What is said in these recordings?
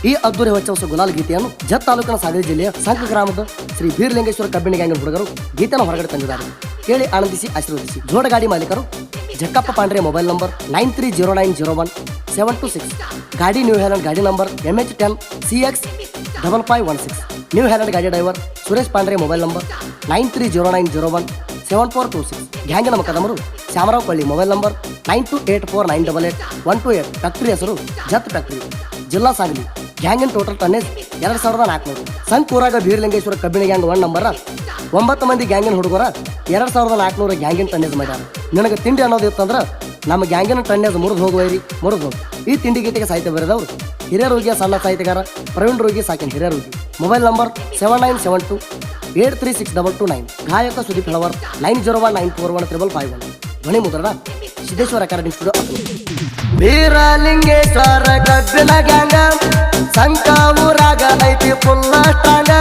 ಈ ಅದ್ದೂರಿ ಹೊಚ್ಚ ಗುಲಾಲ್ ಗೀತೆಯನ್ನು ಜತ್ ತಾಲೂಕಿನ ಸಾಗಲಿ ಜಿಲ್ಲೆಯ ಸಂಕ ಗ್ರಾಮದ ಶ್ರೀ ಬೀರಲಿಂಗೇಶ್ವರ ಕಬ್ಬಿಣಿ ಗ್ಯಾಂಗ್ ಹುಡುಗರು ಗೀತೆಯನ್ನು ಹೊರಗಡೆ ತಂದಿದ್ದಾರೆ. ಕೇಳಿ ಆನಂದಿಸಿ ಆಶೀರ್ವದಿಸಿ. ಜೋಡ ಗಾಡಿ ಮಾಲೀಕರು ಜಕ್ಕಪ್ಪ ಪಾಂಡ್ರೆ, ಮೊಬೈಲ್ ನಂಬರ್ 930901 ಗಾಡಿ ನ್ಯೂ ಹ್ಯಾಲೆಂಡ್, ಗಾಡಿ number MH10 CX 5516. New Holland ಗಾಡಿ driver Suresh Pandre, mobile number 9309017426. ಗ್ಯಾಂಗಿನ ಮುಖದಮರು Shyamrao Kolli, mobile number 9284988128. Factory ಹೆಸರು ಜತ್ ಫ್ಯಾಕ್ಟರಿ, ಜಿಲ್ಲಾ ಸಾಗಲಿ. ಗ್ಯಾಂಗಿನ ಟೋಟಲ್ ಟನ್ನೇಜ್ 2400. ಸಂಕೂರಾಗ ಬೀರಲಿಂಗೇಶ್ವರ ಕಬ್ಬಿಣಿ ಗ್ಯಾಂಗ್ 1 ನಂಬರ್ 9 ಮಂದಿ ಗ್ಯಾಂಗಿನ ಹುಡುಗರ 2400 ಗ್ಯಾಂಗಿನ ಟನ್ನೇಜ್ ಮಾಡ್ಯಾರ. ನಿನಗೆ ತಿಂಡಿ ಅನ್ನೋದು ಇತ್ತಂದ್ರೆ ನಮ್ಮ ಗ್ಯಾಂಗಿನ ಟನ್ನೇಜ್ ಮುರಿದು ಹೋಗುವೈರಿ, ಮುರಿದು ಹೋಗಿ. ಈ ತಿಂಡಿ ಗೀತೆಗೆ ಸಾಹಿತ್ಯ ಬರೆದವರು ಹಿರಿಯ ರೋಗಿಯ ಸಣ್ಣ ಸಾಹಿತ್ಯಗಾರ ಪ್ರವೀಣ್ ರೋಗಿ, ಸಾಕಿನ ಹಿರಿಯ ರೋಗಿ. Mobile number 7972836229. ಗಾಯಕ ಸುದೀಪ್ ಹೆಳವರ್ 9019415551. ಧ್ವನಿ ಮುದ್ರಣ ಸಿದ್ದೇಶ್ವರ ರೆಕಾರ್ಡಿಂಗ್ ಸ್ಟುಡಿಯೋ. ಬೀರಲಿಂಗೇಶ್ವರ ಕಬ್ಬಿಣ ಗ್ಯಾಂಗ ಸಂಕ ಊರಾಗ ಐತಿ ಫುಲ್ಲ ಸ್ಟ್ರಾಂಗ.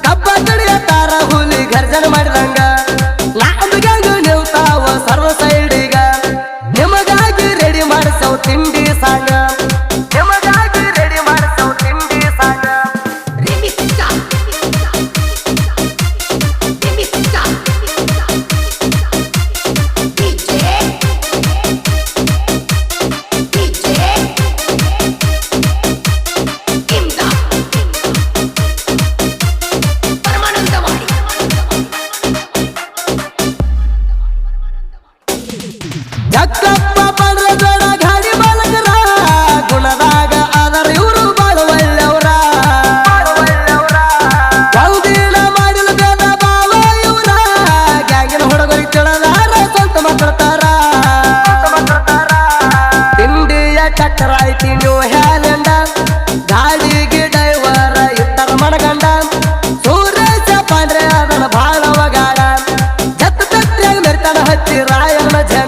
ಕಬ್ಬ ಕಡಿಯತಾರ ಹುಲಿ ಗರ್ಜನ ಮಾಡಿದಂಗ. ನಾಲ್ಕು ಗ್ಯಾಂಗ್ ನಿಲ್ತಾವ ಸರ್ವ ಸೈಡಿಗ. ನಿಮಗಾಗಿ ರೆಡಿ ಮಾಡಿಸವ್ ತಿಂಡಿ ಸಾಂಗ. ನಿಮಗಾಗಿ ರೆಡಿ ಮಾಡಿಸವ್ ತಿಂಡಿ ಸಾಂಗ. ಜಕ್ಕಪ್ಪ ಪಾಂಡ್ರೆ ಜೋಡ ಗಾಡಿ ಮಾಲಕರ ಗುಣದಾಗ ಅದರ ಇವರು ಬಾಳ ಒಳ್ಳೆಯವರ. ಯಾವುದಿನ ಮಾಡಿಲು ಬೇದ ಬಾವ ಇವರ. ಗ್ಯಾಂಗಿನ ಹುಡುಗರಿಗೆ ತಿಳಿದಾರ ಸ್ವಂತ ಮಕ್ಕಳತಾರ. ತಿಂಡಿಯ ಚಟ್ಟರ ಐತಿ ನ್ಯೂ ಹ್ಯಾಲೆಂಡ. ಗಾಡಿಗೆ ಡ್ರೈವರ ಇತ್ತರ ಮನಗಂಡ. ಸುರೇಶ ಪಾಂಡ್ರೆ ಅದನ್ನ ಬಾಳ ಒಗಾಡ. ಜತ್ ತಟ್ಟಿಯಾಗ ಮೆರ್ತಾನ ಹಚ್ಚಿ ರಾಯನ ಜೆಂಡ.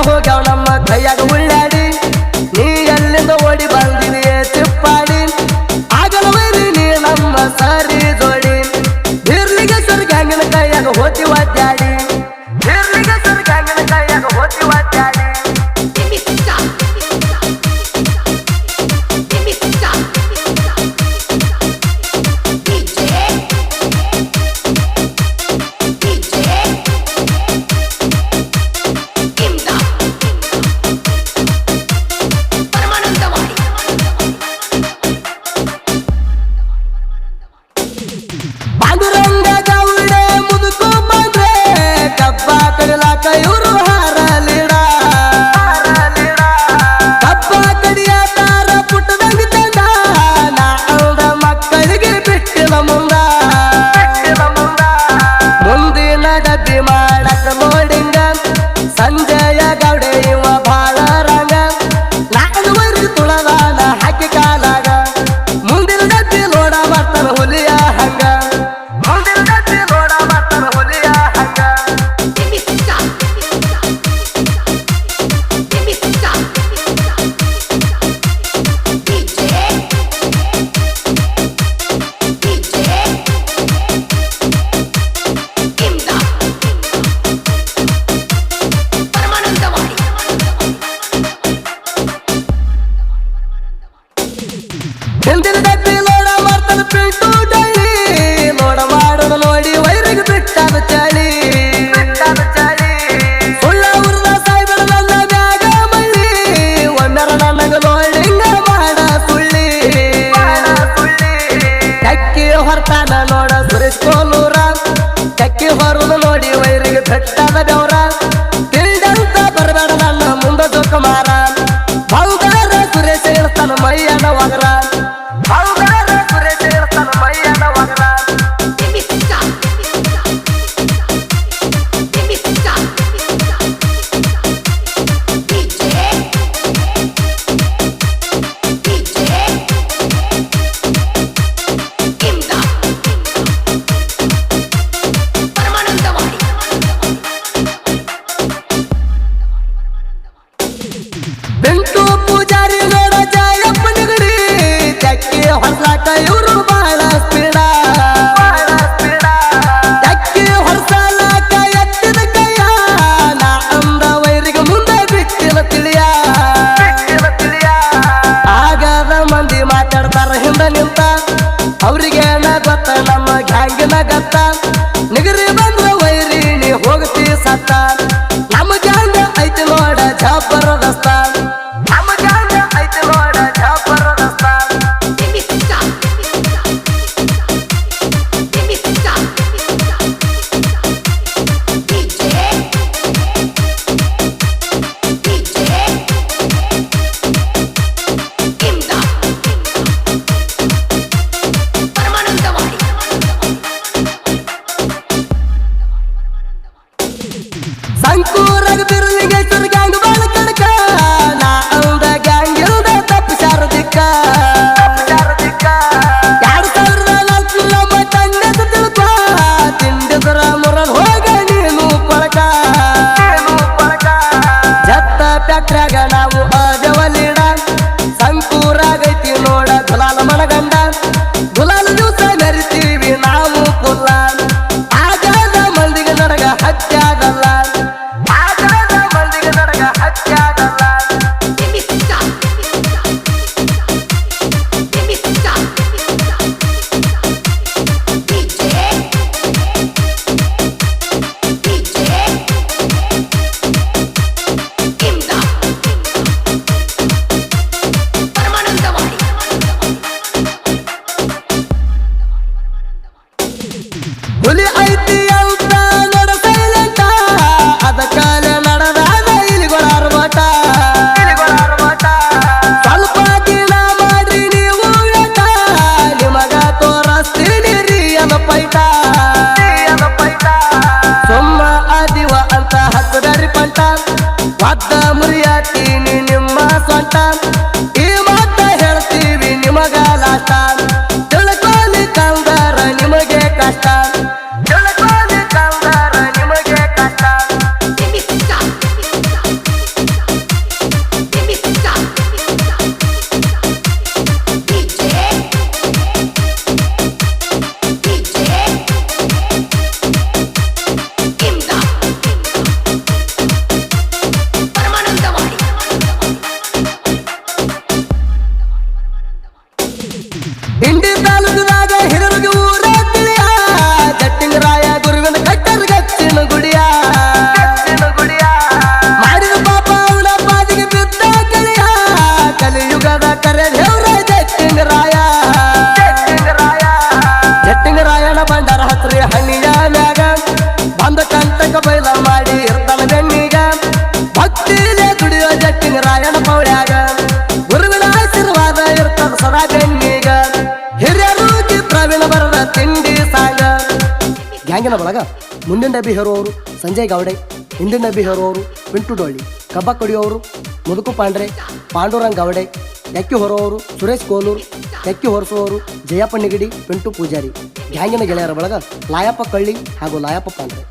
ಹೋಗ್ಯಾವ ನಮ್ಮ ಕೈಯಾಗ ಉಳ್ಳಾಡಿ. ನೀ ಎಲ್ಲಿಂದ ಓಡಿ ಬಂದಿದೆಯೇ ಚಿಪ್ಪಾಡಿ. ಆಗಲ ವೈರಿ ನೀ ನಮ್ಮ ಸರಿ ಜೋಡಿ. ಬೀರಲಿಂಗೇಶ್ವರ ಗ್ಯಾಂಗಿನ ಕೈಯಾಗ ಹೋತಿ ಒದ್ದಾಡಿ. ಬೀರಲಿಂಗೇಶ್ವರ ಗ್ಯಾಂಗಿನ ಕೈಯಾಗ ಹೋತಿ ಒದ್ದಾಡಿ. ಇವರು ಹಾರಲಿಡ ಕಬ್ಬ ಕಡಿಯತಾರ ಪುಟ್ಟದಂಗ ತಂಡ. ನಾಲ್ದ ಮಕ್ಕಳಿಗೆ ಬಿಟ್ಟಿದ ಮುಂದ. ಮುಂದಿನ ಡಬ್ಬಿ ಮಾಡಕ ಲೋಡಿಂಗ. ಸಂಜಯ ಗೌಡೆ ಇವ ಬಾಳ ರಂಗ. ನಾಲ್ವರಿಗೆ ತುಳದಾನ ಹಾಕಿ ಕಾಲಾಗ. ಮುಂದಿನ ಡಬ್ಬಿ ಲೋಡ ಬರ್ತಾನ ಹುಲಿಯ ಹಂಗ. ಮುಂದಿನ ಡಬ್ಬಿ ಲೋಡ ಬರ್ತಾನ ಹುಲಿಯ ಹಂಗ. ಹಿಂದಿನ ಡಬ್ಬಿ ಲೋಡ ಮಾಡ್ತಾನ ಪಿಂಟು ಡೈಲಿ. ಲೋಡ ಮಾಡೋದು ನೋಡಿ ವೈರಿಗೆ ಬಿಟ್ಟಾದ ಚಳಿ. ಸುಳ್ಳ ಉರ್ದ ಸಾಯ್ಬೇಡ ನನ್ನ ಬ್ಯಾಗ ಮಳ್ಳಿ. ಒಮ್ಮೆರ ನನಗ ಲೋಡಿಂಗ ಮಾಡ ಸುಳ್ಳಿ. ಟಕ್ಕಿ ಹೊರ್ತಾನ ನೋಡ ಸುರೇಶ್ ಕೋಲೂರ. ಟಕ್ಕಿ ಹೊರದು ನೋಡಿ ವೈರಿಗೆ ಬಿಟ್ಟಾದ ಬೆವರ. ತಿಂಡಂತ ಬರಬೇಡ ನನ್ನ ಮುಂದ ಜೋಕುಮಾರ. ಬಂಗಾರ ಸುರೇಶ ಇರ್ತಾನ ಮೈಯನ ಒಗರ. ಬರ್ತಾರ ಹಿಂದ ನಿಂತ ಅವ್ರಿಗೆ ಗೊತ್ತ ನಮ್ಮ ಗ್ಯಾಂಗಿನ ಗತ್ತ ನಿಗರಿ ಬಂದ್ರ ವೈರಿ ನೀ ಹೋಗ್ತಿ ಸತ್ತ ನಮ್ಮ ಗ್ಯಾಂಗ ಐತಿ ನೋಡ ಜಾಪರ ರಸ್ತ ನಮ್ಮ ಗ್ಯಾಂಗ ಐತಿ ನೋಡ ಜಾಪರ ರಸ್ತ ಸಂಕೂರಾಗ ಬಿರುಲಿಂಗೇಶ್ವರ ಗ್ಯಾಂಗ್ ಬಾಳ ಕಡಕ ನಾ ಅಂದ ಗ್ಯಾಂಗ್ ಇಲ್ದ ತಪ್ಪಿಸಾರದಿಕ್ಕ 2004 ನಮ್ಮ ತಂಡದ ತಿಳ್ಕ ತಿಂಡಿದ್ರ ಮುರಲ್ ಹೋಗ ನೀನು ಪಳಕ ಜತ್ತ ಟ್ಯಾಕ್ಟ್ರಾಗ ನಾವು ಅದೇವಲಿಡ ಸಂಕೂರಾಗೈತಿ ನೋಡ ಗುಲಾಲ ಮನಗಂಡ ಗುಲಾಲ ದಿವಸ ಮೆರಿತೀವಿ ನಾವು ಪುಲ್ಲ ಆಗದ ಮಂದಿಗೆ ನಡಗ ಹತ್ಯಾದಲ್ಲ ಹುಲಿ ಐತಿ ಅಂತ ನಡ ಸೈಲೆಂಟ ಅದ ಕಾಲ ನಡೆದಾದ ಇಲಿಗೊಳಾರ ಮಠ ಸ್ವಲ್ಪ ದಿನ ಮಾಡಿ ನೀವು ವೇಟ ನಿಮಗ ತೋರಿಸ್ತೀನಿ ರೀಯನ ಪೈಟ ಸುಮ್ಮ ಅದಿವ ಅಂತ ಹತ್ತದರಿ ಪಂಟ ಒದ್ದ ಮುರಿಯಾತೀನಿ ನಿಮ್ಮ ಸ್ವಂಟ ಈ ಮಾತ ಹೇಳ್ತೀವಿ ನಿಮಗ ಲಾಟ ತಿಳ್ಕೊಳ್ಳಿ ಕಂದರ ನಿಮಗೆ ಕಷ್ಟ ಇಂಡಿ ತಾಲೂಕದಾಗ ಹಿರಿಯರಿಗೆ ಊರ ತಿಳಿಯ ಜಟ್ಟಿಂಗರಾಯ ಗುರುವಿನ ಕಟ್ಟರ ಗಚ್ಚಿನ ಗುಡಿಯ ಮಾಡಿದ ಪಾಪ ಅವಳ ಪಾದಿಗೆ ಬಿದ್ದ ಕಲಿಯ ಕಲಿಯುಗದ ಕರೆ ದೇವ್ರ ಜಟ್ಟಿಂಗರಾಯನ ಬಂಡರ ಹತ್ರಿ ಹಣ್ಣಿಯ ಮ್ಯಾಗ ಬಂದ ಕಂಟಕ ಬೈಲ ಮಾಡಿ ಇರ್ತಾನ ಬೆನ್ನಿಗ ಭಕ್ತಿಲೇ ದುಡಿಯೋ ಜಟ್ಟಿಂಗರಾಯನ ಪೌಳ್ಯಾಗ ಗುರುವಿನ ಆಶೀರ್ವಾದ ಇರ್ತದ ಸದಾ ಬೆನ್ನಿಗ ಹಿರಿಯರು ಪ್ರವೀಣ ಬರದ ತಿಂಡಿ ಸಾಂಗ ಗ್ಯಾಂಗಿನ ಬಳಗ ಮುಂದಿನ ಡಬ್ಬಿ ಹೇರುವವರು ಸಂಜಯ್ ಗೌಡೆ ಹಿಂದಿನ ಡಬ್ಬಿ ಹೇರುವವರು ಪಿಂಟು ಡೊಳ್ಳಿ ಕಬ್ಬ ಕಡಿಯುವವರು ಮುದುಕು ಪಾಂಡ್ರೆ ಪಾಂಡುರಂಗ್ ಗೌಡೆ ಎಕ್ಕಿ ಹೊರುವವರು ಸುರೇಶ್ ಕೋಲೂರ್ ಎಕ್ಕಿ ಹೊರಿಸುವವರು ಜಯಪ್ಪ ನಿಗಡಿ ಪಿಂಟು ಪೂಜಾರಿ ಗ್ಯಾಂಗಿನ ಗೆಳೆಯರ ಬಳಗ ಲಾಯಪ್ಪ ಕಳ್ಳಿ ಹಾಗೂ ಲಾಯಪ್ಪ ಪಾಂಡ್ರೆ